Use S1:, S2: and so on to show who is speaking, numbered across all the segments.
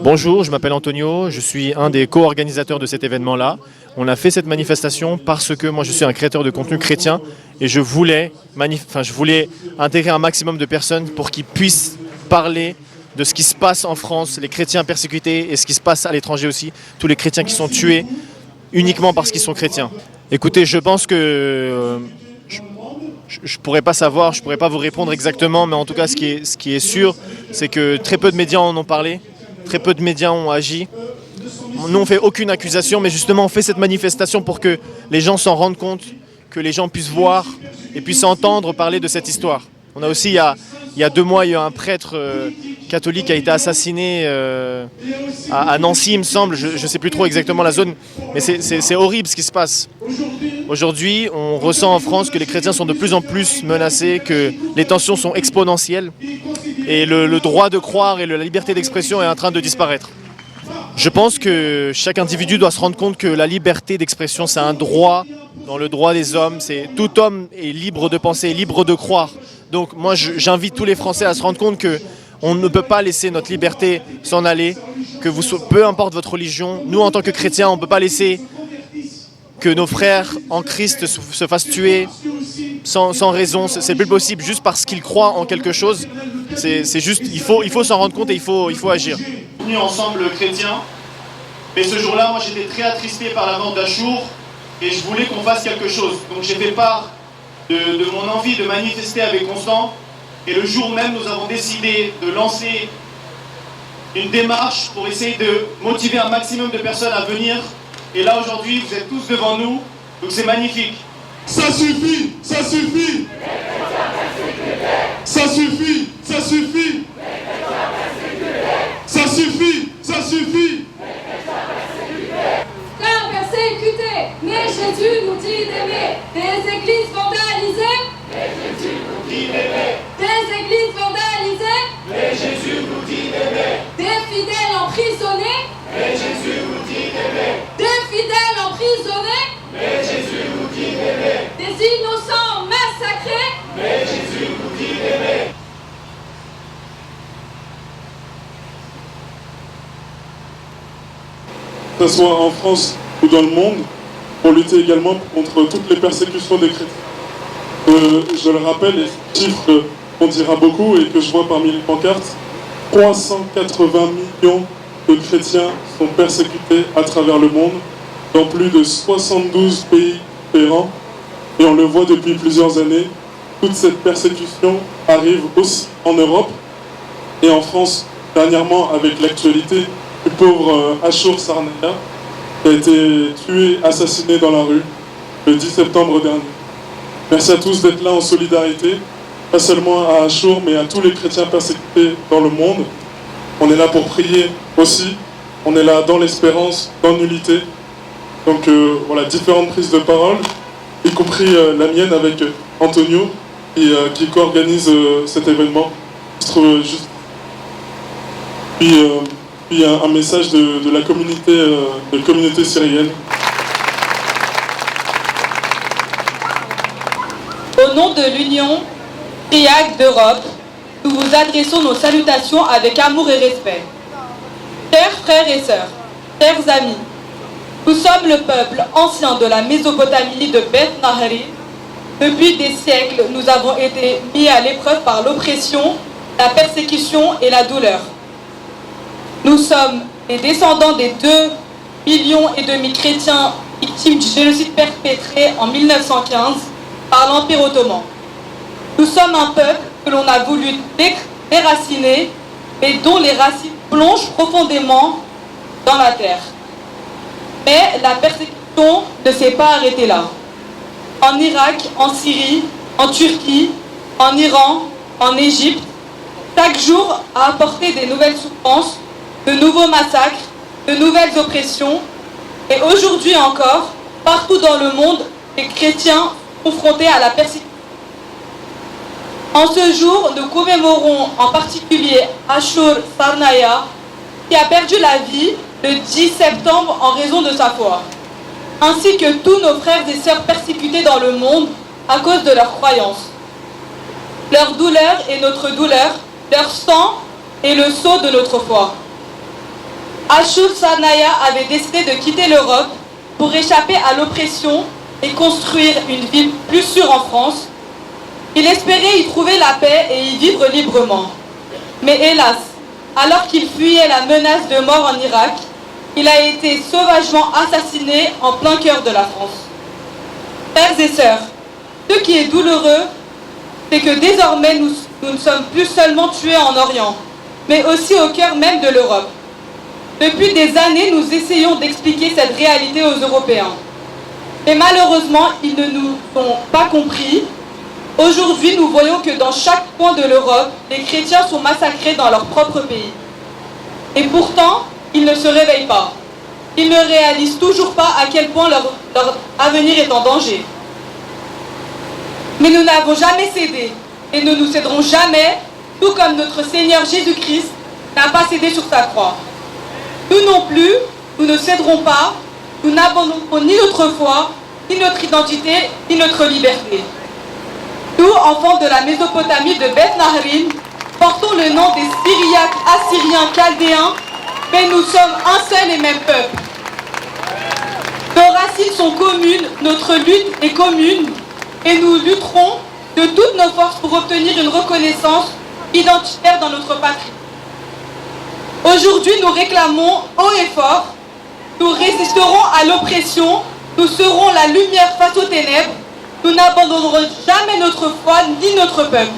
S1: Bonjour, je m'appelle Antonio, je suis un des co-organisateurs de cet événement-là. On a fait cette manifestation parce que moi je suis un créateur de contenu chrétien et je voulais intégrer un maximum de personnes pour qu'ils puissent parler de ce qui se passe en France, les chrétiens persécutés et ce qui se passe à l'étranger aussi, tous les chrétiens qui sont tués uniquement parce qu'ils sont chrétiens. Écoutez, je pense que je pourrais pas savoir, je pourrais pas vous répondre exactement, mais en tout cas ce qui est sûr, c'est que très peu de médias en ont parlé. Très peu de médias ont agi. Nous, on ne fait aucune accusation, mais justement, on fait cette manifestation pour que les gens s'en rendent compte, que les gens puissent voir et puissent entendre parler de cette histoire. On a aussi, il y a 2 mois, il y a eu un prêtre catholique qui a été assassiné à Nancy, il me semble. Je ne sais plus trop exactement la zone, mais c'est horrible ce qui se passe. Aujourd'hui, on ressent en France que les chrétiens sont de plus en plus menacés, que les tensions sont exponentielles et le droit de croire et la liberté d'expression est en train de disparaître. Je pense que chaque individu doit se rendre compte que la liberté d'expression, c'est un droit dans le droit des hommes. Tout homme est libre de penser, libre de croire. Donc moi, j'invite tous les Français à se rendre compte qu'on ne peut pas laisser notre liberté s'en aller, que peu importe votre religion, nous en tant que chrétiens, on ne peut pas laisser que nos frères en Christ se fassent tuer sans raison. C'est plus possible, juste parce qu'ils croient en quelque chose. C'est juste, il faut s'en rendre compte et il faut agir. Nous ensemble chrétiens, mais ce jour-là, moi j'étais très attristé par la mort d'Achour et je voulais qu'on fasse quelque chose. Donc j'ai fait part de mon envie de manifester avec Constant et le jour même, nous avons décidé de lancer une démarche pour essayer de motiver un maximum de personnes à venir. Et là aujourd'hui, vous êtes tous devant nous, donc c'est magnifique.
S2: Ça suffit, ça suffit. Ça suffit, ça suffit. Ça suffit, ça suffit.
S3: Frères persécutés, mais Jésus nous dit d'aimer. Des églises vandalisées, mais Jésus nous dit d'aimer. Des églises vandalisées, mais Jésus nous dit d'aimer. Des fidèles emprisonnés, mais Jésus nous dit d'aimer. Des fidèles emprisonnés, mais Jésus nous dit d'aimer. Des innocents massacrés, mais Jésus nous dit d'aimer.
S2: Que ce soit en France ou dans le monde, pour lutter également contre toutes les persécutions des chrétiens. Je le rappelle, et ce chiffre on dira beaucoup et que je vois parmi les pancartes, 380 millions de chrétiens sont persécutés à travers le monde, dans plus de 72 pays différents. Et on le voit depuis plusieurs années, toute cette persécution arrive aussi en Europe et en France, dernièrement avec l'actualité du pauvre Achour Sarnaya, qui a été tué, assassiné dans la rue le 10 septembre dernier. Merci à tous d'être là en solidarité, pas seulement à Achour, mais à tous les chrétiens persécutés dans le monde. On est là pour prier aussi, on est là dans l'espérance, dans l'unité. Donc voilà, différentes prises de parole, y compris la mienne avec Antonio, qui co-organise cet événement. Je trouve juste... Puis un message de la communauté syrienne.
S4: Au nom de l'Union Triac d'Europe, nous vous adressons nos salutations avec amour et respect. Chers frères et sœurs, chers amis, nous sommes le peuple ancien de la Mésopotamie de Beth Nahari. Depuis des siècles, nous avons été mis à l'épreuve par l'oppression, la persécution et la douleur. Nous sommes les descendants des 2,5 millions chrétiens victimes du génocide perpétré en 1915 par l'Empire ottoman. Nous sommes un peuple que l'on a voulu déraciner, mais dont les racines plongent profondément dans la terre. Mais la persécution ne s'est pas arrêtée là. En Irak, en Syrie, en Turquie, en Iran, en Égypte, chaque jour a apporté des nouvelles souffrances, de nouveaux massacres, de nouvelles oppressions, et aujourd'hui encore, partout dans le monde, les chrétiens sont confrontés à la persécution. En ce jour, nous commémorons en particulier Achour Sarnaya, qui a perdu la vie le 10 septembre en raison de sa foi, ainsi que tous nos frères et sœurs persécutés dans le monde à cause de leurs croyances. Leur douleur est notre douleur, leur sang est le sceau de notre foi. Ashur Sanaya avait décidé de quitter l'Europe pour échapper à l'oppression et construire une vie plus sûre en France. Il espérait y trouver la paix et y vivre librement. Mais hélas, alors qu'il fuyait la menace de mort en Irak, il a été sauvagement assassiné en plein cœur de la France. Frères et sœurs, ce qui est douloureux, c'est que désormais nous ne sommes plus seulement tués en Orient, mais aussi au cœur même de l'Europe. Depuis des années, nous essayons d'expliquer cette réalité aux Européens. Mais malheureusement, ils ne nous ont pas compris. Aujourd'hui, nous voyons que dans chaque coin de l'Europe, les chrétiens sont massacrés dans leur propre pays. Et pourtant, ils ne se réveillent pas. Ils ne réalisent toujours pas à quel point leur avenir est en danger. Mais nous n'avons jamais cédé et ne nous céderons jamais, tout comme notre Seigneur Jésus-Christ n'a pas cédé sur sa croix. Nous non plus, nous ne céderons pas, nous n'abandonnerons ni notre foi, ni notre identité, ni notre liberté. Nous, enfants de la Mésopotamie de Beth Nahrin, portons le nom des Syriaques, Assyriens, Chaldéens, mais nous sommes un seul et même peuple. Nos racines sont communes, notre lutte est commune, et nous lutterons de toutes nos forces pour obtenir une reconnaissance identitaire dans notre patrie. Aujourd'hui, nous réclamons haut et fort, nous résisterons à l'oppression, nous serons la lumière face aux ténèbres, nous n'abandonnerons jamais notre foi ni notre peuple.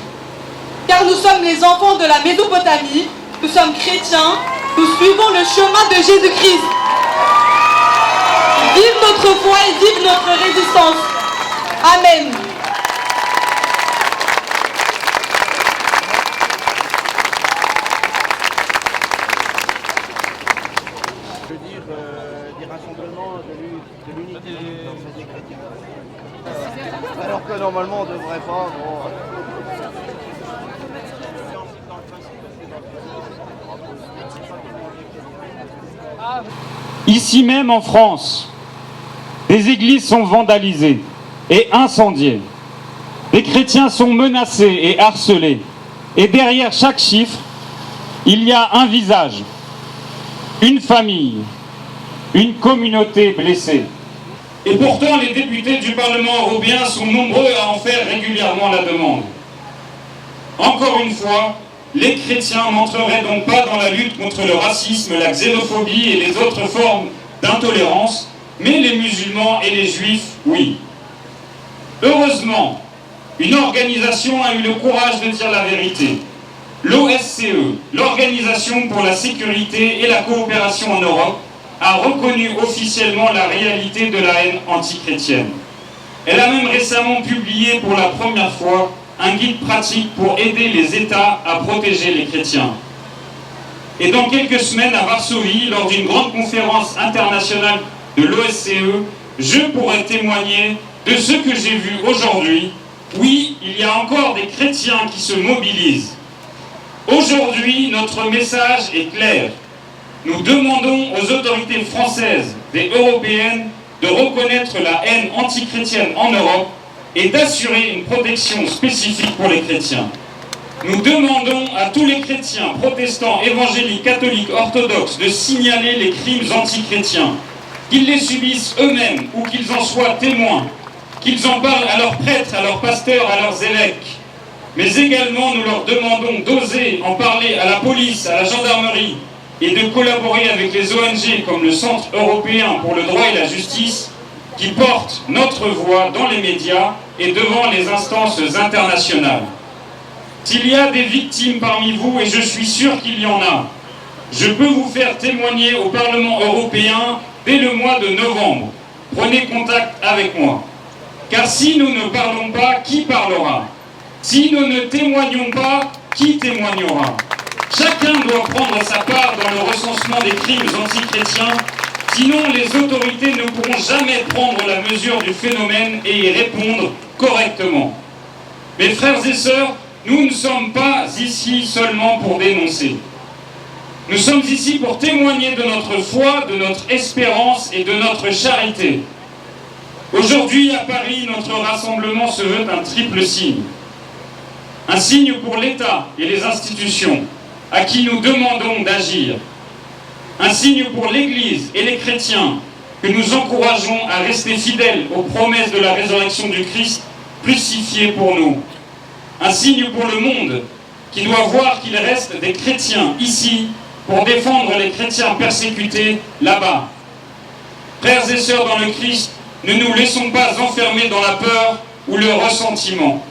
S4: Car nous sommes les enfants de la Mésopotamie, nous sommes chrétiens, nous suivons le chemin de Jésus-Christ. Vive notre foi et vive notre résistance. Amen.
S5: Des rassemblements de l'unité des chrétiens. Alors que normalement on ne devrait pas. Bon.
S6: Ici même en France, des églises sont vandalisées et incendiées. Des chrétiens sont menacés et harcelés. Et derrière chaque chiffre, il y a un visage, une famille, une communauté blessée. Et pourtant, les députés du Parlement européen sont nombreux à en faire régulièrement la demande. Encore une fois, les chrétiens n'entreraient donc pas dans la lutte contre le racisme, la xénophobie et les autres formes d'intolérance, mais les musulmans et les juifs, oui. Heureusement, une organisation a eu le courage de dire la vérité. L'OSCE, l'Organisation pour la sécurité et la coopération en Europe, a reconnu officiellement la réalité de la haine antichrétienne. Elle a même récemment publié pour la première fois un guide pratique pour aider les États à protéger les chrétiens. Et dans quelques semaines à Varsovie, lors d'une grande conférence internationale de l'OSCE, je pourrai témoigner de ce que j'ai vu aujourd'hui. Oui, il y a encore des chrétiens qui se mobilisent. Aujourd'hui, notre message est clair. Nous demandons aux autorités françaises et européennes de reconnaître la haine antichrétienne en Europe et d'assurer une protection spécifique pour les chrétiens. Nous demandons à tous les chrétiens, protestants, évangéliques, catholiques, orthodoxes de signaler les crimes antichrétiens, qu'ils les subissent eux-mêmes ou qu'ils en soient témoins, qu'ils en parlent à leurs prêtres, à leurs pasteurs, à leurs évêques. Mais également, nous leur demandons d'oser en parler à la police, à la gendarmerie, et de collaborer avec les ONG comme le Centre européen pour le droit et la justice, qui portent notre voix dans les médias et devant les instances internationales. S'il y a des victimes parmi vous, et je suis sûr qu'il y en a, je peux vous faire témoigner au Parlement européen dès le mois de novembre. Prenez contact avec moi. Car si nous ne parlons pas, qui parlera? Si nous ne témoignons pas, qui témoignera? Chacun doit prendre sa part dans le recensement des crimes antichrétiens, sinon les autorités ne pourront jamais prendre la mesure du phénomène et y répondre correctement. Mes frères et sœurs, nous ne sommes pas ici seulement pour dénoncer. Nous sommes ici pour témoigner de notre foi, de notre espérance et de notre charité. Aujourd'hui, à Paris, notre rassemblement se veut un triple signe. Un signe pour l'État et les institutions, à qui nous demandons d'agir. Un signe pour l'Église et les chrétiens que nous encourageons à rester fidèles aux promesses de la résurrection du Christ crucifié pour nous. Un signe pour le monde qui doit voir qu'il reste des chrétiens ici pour défendre les chrétiens persécutés là-bas. Frères et sœurs dans le Christ, ne nous laissons pas enfermer dans la peur ou le ressentiment.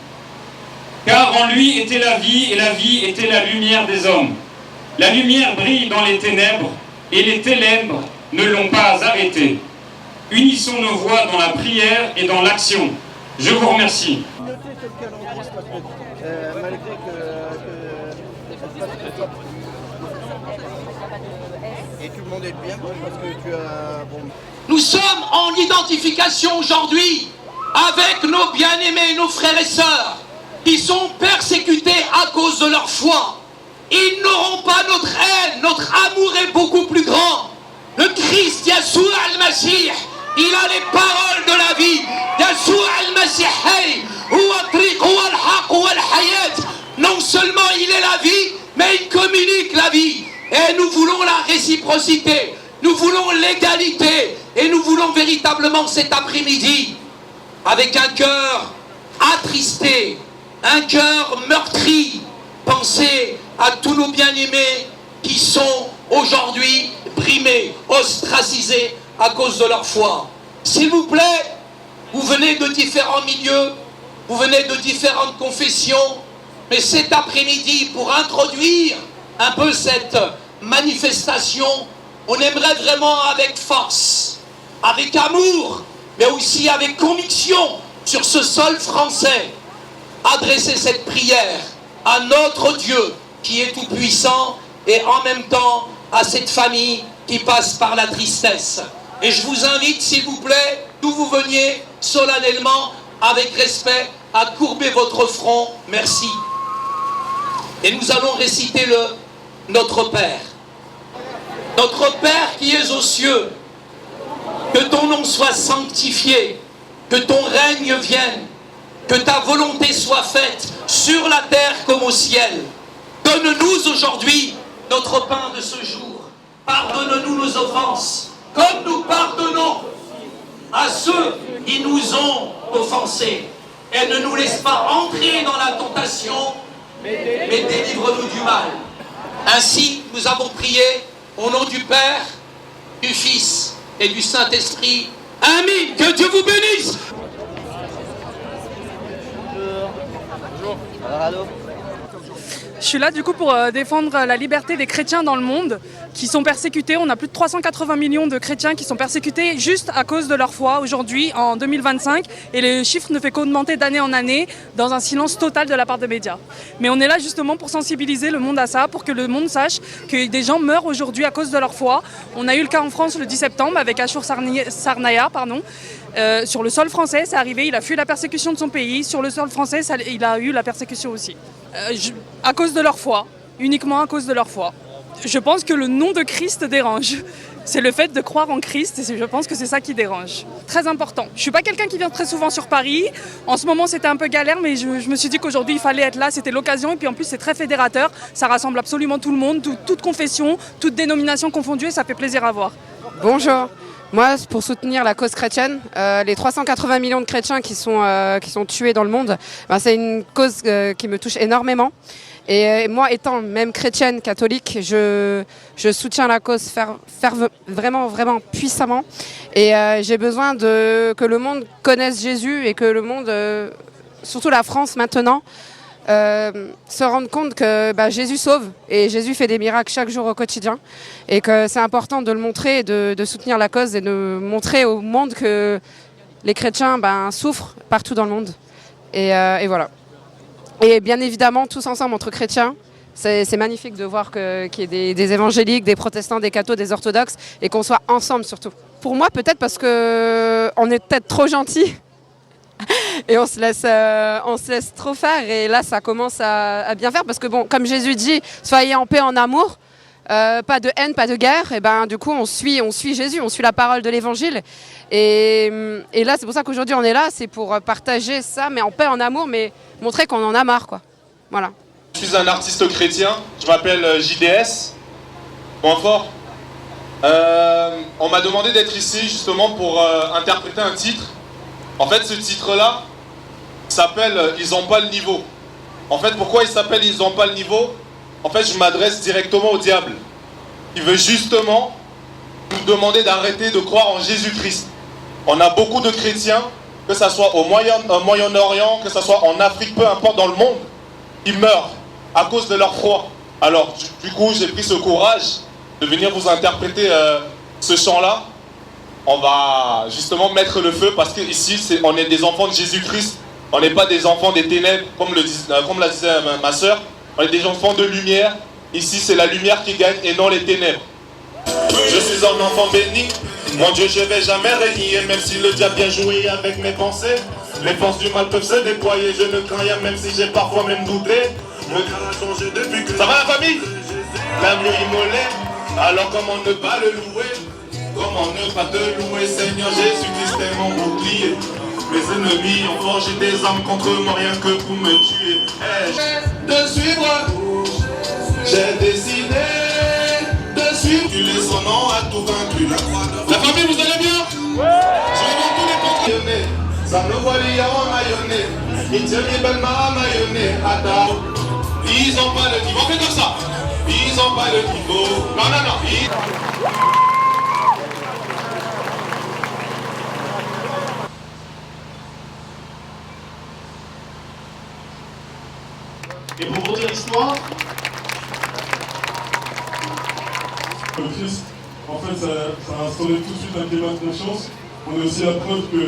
S6: Car en lui était la vie, et la vie était la lumière des hommes. La lumière brille dans les ténèbres, et les ténèbres ne l'ont pas arrêtée. Unissons nos voix dans la prière et dans l'action. Je vous remercie.
S5: Et tout le monde est bien parce que tu as... Bon.
S7: Nous sommes en identification aujourd'hui avec nos bien-aimés, nos frères et sœurs qui sont persécutés à cause de leur foi. Ils n'auront pas notre haine, notre amour est beaucoup plus grand. Le Christ, Yeshua al-Masih, il a les paroles de la vie. Yeshua al-Masih, non seulement il est la vie, mais il communique la vie. Et nous voulons la réciprocité, nous voulons l'égalité, et nous voulons véritablement cet après-midi, avec un cœur attristé, un cœur meurtri, penser à tous nos bien-aimés qui sont aujourd'hui brimés, ostracisés à cause de leur foi. S'il vous plaît, vous venez de différents milieux, vous venez de différentes confessions, mais cet après-midi, pour introduire un peu cette manifestation, on aimerait vraiment avec force, avec amour, mais aussi avec conviction sur ce sol français, adresser cette prière à notre Dieu qui est tout-puissant et en même temps à cette famille qui passe par la tristesse. Et je vous invite, s'il vous plaît, d'où vous veniez, solennellement, avec respect, à courber votre front. Merci. Et nous allons réciter le Notre Père. Notre Père qui es aux cieux, que ton nom soit sanctifié, que ton règne vienne, que ta volonté soit faite sur la terre comme au ciel. Donne-nous aujourd'hui notre pain de ce jour. Pardonne-nous nos offenses, comme nous pardonnons à ceux qui nous ont offensés. Et ne nous laisse pas entrer dans la tentation, mais délivre-nous du mal. Ainsi, nous avons prié au nom du Père, du Fils et du Saint-Esprit. Amen. Que Dieu vous bénisse.
S5: Bonjour. Alors, allô.
S8: Je suis là du coup pour défendre la liberté des chrétiens dans le monde qui sont persécutés. On a plus de 380 millions de chrétiens qui sont persécutés juste à cause de leur foi aujourd'hui en 2025 et le chiffre ne fait qu'augmenter d'année en année dans un silence total de la part des médias. Mais on est là justement pour sensibiliser le monde à ça, pour que le monde sache que des gens meurent aujourd'hui à cause de leur foi. On a eu le cas en France le 10 septembre avec Ashur Sarnaya, sur le sol français, c'est arrivé, il a fui la persécution de son pays. Sur le sol français, il a eu la persécution aussi. À cause de leur foi, uniquement à cause de leur foi. Je pense que le nom de Christ dérange. C'est le fait de croire en Christ et je pense que c'est ça qui dérange. Très important. Je ne suis pas quelqu'un qui vient très souvent sur Paris. En ce moment, c'était un peu galère, mais je me suis dit qu'aujourd'hui, il fallait être là. C'était l'occasion. Et puis en plus, c'est très fédérateur. Ça rassemble absolument tout le monde, toute confession, toute dénomination confondue. Et ça fait plaisir à voir.
S9: Bonjour. Moi, pour soutenir la cause chrétienne, les 380 millions de chrétiens qui sont tués dans le monde, c'est une cause qui me touche énormément. Et moi, étant même chrétienne, catholique, je soutiens la cause vraiment, vraiment puissamment. Et j'ai besoin que le monde connaisse Jésus et que le monde, surtout la France maintenant, se rende compte que Jésus sauve et Jésus fait des miracles chaque jour au quotidien et que c'est important de le montrer, de soutenir la cause et de montrer au monde que les chrétiens souffrent partout dans le monde. Et voilà. Et bien évidemment, tous ensemble entre chrétiens, c'est magnifique de voir qu'il y ait des évangéliques, des protestants, des cathos, des orthodoxes et qu'on soit ensemble surtout. Pour moi, peut-être parce qu'on est peut-être trop gentils. Et on se laisse trop faire et là ça commence à bien faire parce que bon, comme Jésus dit, soyez en paix, en amour, pas de haine, pas de guerre. Et du coup on suit Jésus, on suit la parole de l'évangile et là c'est pour ça qu'aujourd'hui on est là, c'est pour partager ça, mais en paix, en amour, mais montrer qu'on en a marre quoi. Voilà.
S10: Je suis un artiste chrétien, je m'appelle JDS. Point fort. On m'a demandé d'être ici justement pour interpréter un titre. En fait, ce titre-là s'appelle « Ils n'ont pas le niveau ». En fait, pourquoi il s'appelle « Ils n'ont pas le niveau ». En fait, je m'adresse directement au diable. Il veut justement nous demander d'arrêter de croire en Jésus-Christ. On a beaucoup de chrétiens, que ce soit au Moyen-Orient, que ce soit en Afrique, peu importe dans le monde, qui meurent à cause de leur foi. Alors, du coup, j'ai pris ce courage de venir vous interpréter ce chant-là. On va justement mettre le feu parce qu'ici, on est des enfants de Jésus-Christ. On n'est pas des enfants des ténèbres, comme la disait ma sœur. On est des enfants de lumière. Ici, c'est la lumière qui gagne et non les ténèbres. Je suis un enfant béni. Mon Dieu, je vais jamais régner, même si le diable vient jouer avec mes pensées. Les forces du mal peuvent se déployer. Je ne crains rien, même si j'ai parfois même douté. Mon cœur a changé depuis que... Ça va la famille? L'amour immolé. Alors comment ne pas le louer? Comment ne pas te louer, Seigneur Jésus-Christ est mon bouclier. Mes ennemis ont forgé des armes contre moi, rien que pour me tuer. De suivre, j'ai décidé de suivre. Tu laisses son nom à tout vaincu. La famille, vous allez bien? Je vais voir tous les compagnonnés. Ça me voit les yaoua mayonnaise. Ils tiennent les belles mains mayonnaise. Attends, ils ont pas le niveau. On fait comme ça. Ils ont pas le niveau. Non, non, non.
S2: Et pour vous dire l'histoire, le Christ, en fait, ça a instauré tout de suite un climat de confiance. On a aussi la preuve que...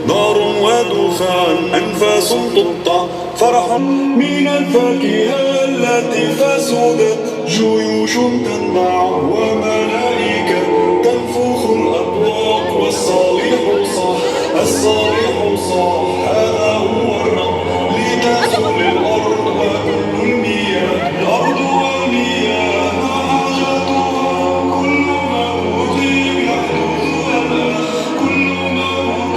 S11: نار ودخان أنفاس تقطع فرحا من الفاكهة التي فسدت جيوش تنبع وملائكة تنفخ الأبواق والصالح صاح الصالح صاح هذا هو الرب لتزول الأرض وكل المياه الأرض والمياه حاجتها كل موت يحدث لنا كل موت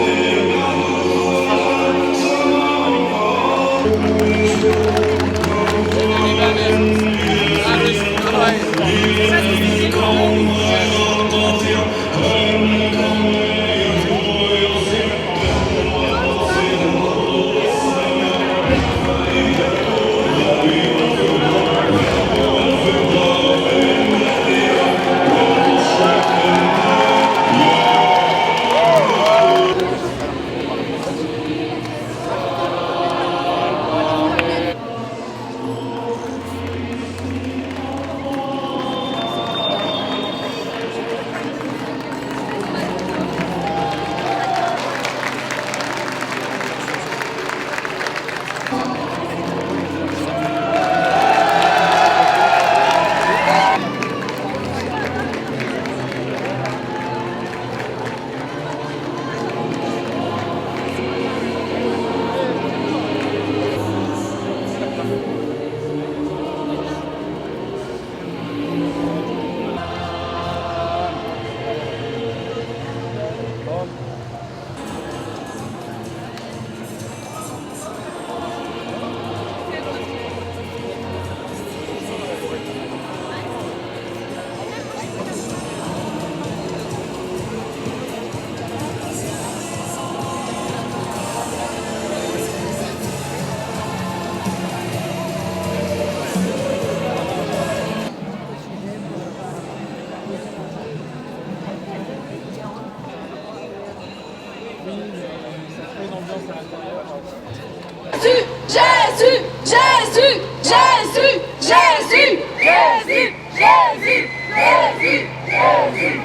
S3: Jésus, Jésus, Jésus, Jésus, Jésus, Jésus, Jésus, Jésus, Jésus.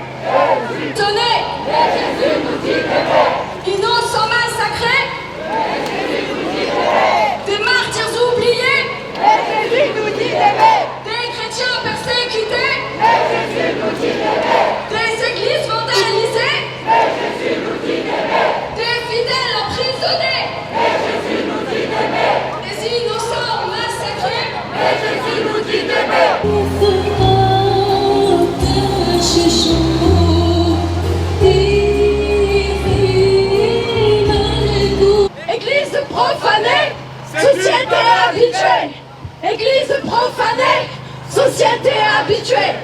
S3: Tenez, Jésus nous dit d'aimer. Innocents massacrés, Jésus nous dit d'aimer. Des martyrs oubliés, Jésus nous dit d'aimer. Des chrétiens persécutés, Jésus nous dit d'aimer. Des églises vandalisées, Jésus nous dit d'aimer. Des fidèles emprisonnés, Jésus nous dit d'aimer. Des innocents massacrés, Jésus nous dit d'aimer. Église profanée, société habituée. Église profanée, société habituée.